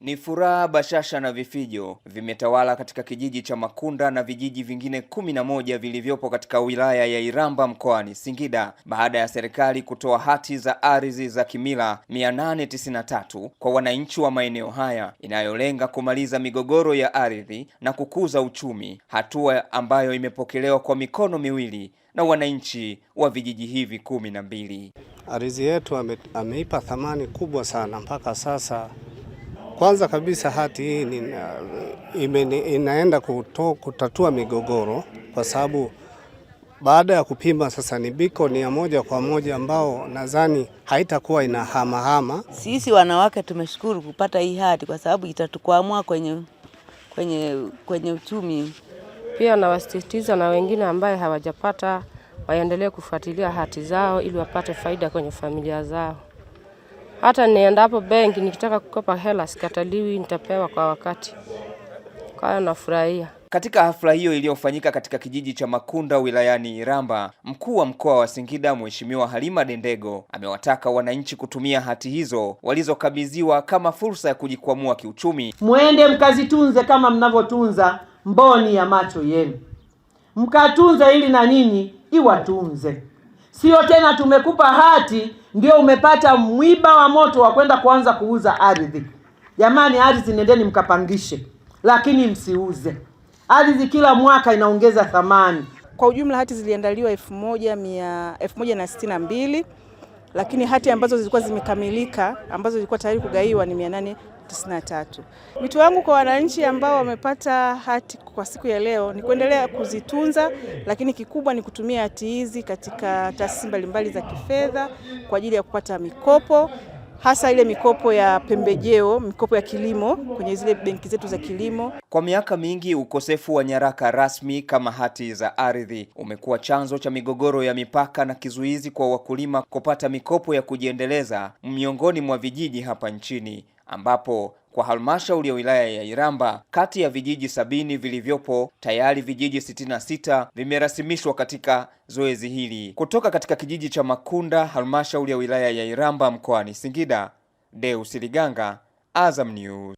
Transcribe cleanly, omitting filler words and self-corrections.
Ni furaha, bashasha na vifijo vimetawala katika kijiji cha Makunda na vijiji vingine 11 vilivyopo katika wilaya ya Iramba mkoani Singida baada ya serikali kutoa hati za ardhi za kimila 893 kwa wananchi wa maeneo haya, inayolenga kumaliza migogoro ya ardhi na kukuza uchumi, hatua ambayo imepokelewa kwa mikono miwili na wananchi wa vijiji hivi 12. Ardhi yetu ameipa thamani kubwa sana mpaka sasa. Kwanza kabisa hati hii inaenda kutatua migogoro, kwa sababu baada ya kupima sasa ni beacon ya moja kwa moja ambao nadhani haitakuwa inahamahama. Sisi wanawake tumeshukuru kupata hii hati kwa sababu itatukwamua kwenye uchumi. Pia nawasisitiza na wengine ambaye hawajapata waendelee kufuatilia hati zao ili wapate faida kwenye familia zao. Hata niendapo benki nikitaka kukopa hela sikataliwi, nitapewa kwa wakati. Kwa hiyo nafurahia. Katika hafla hiyo iliyofanyika katika kijiji cha Makunda wilayani Iramba, mkuu wa mkoa wa Singida Mheshimiwa Halima Dendego amewataka wananchi kutumia hati hizo walizokabidhiwa kama fursa ya kujikwamua kiuchumi. Muende mkazitunze kama mnavyotunza mboni ya macho yenu, mkatunze ili na nyinyi iwatunze. Sio tena tumekupa hati ndio umepata mwiba wa moto wa kwenda kuanza kuuza ardhi. Jamani, ardhi nendeni mkapangishe, lakini msiuze. Ardhi kila mwaka inaongeza thamani. Kwa ujumla hati ziliandaliwa 1162, lakini hati ambazo zilikuwa zimekamilika ambazo zilikuwa tayari kugaiwa ni 893. Wito wangu kwa wananchi ambao wamepata hati kwa siku ya leo ni kuendelea kuzitunza, lakini kikubwa ni kutumia hati hizi katika taasisi mbalimbali za kifedha kwa ajili ya kupata mikopo, hasa ile mikopo ya pembejeo, mikopo ya kilimo kwenye zile benki zetu za kilimo. Kwa miaka mingi ukosefu wa nyaraka rasmi kama hati za ardhi umekuwa chanzo cha migogoro ya mipaka na kizuizi kwa wakulima kupata mikopo ya kujiendeleza miongoni mwa vijiji hapa nchini, ambapo kwa halmashauri ya wilaya ya Iramba, kati ya vijiji 70 vilivyopo, tayari vijiji 66 vimerasimishwa katika zoezi hili. Kutoka katika kijiji cha Makunda, halmashauri ya wilaya ya Iramba mkoani Singida, Deus Liganga, Azam News.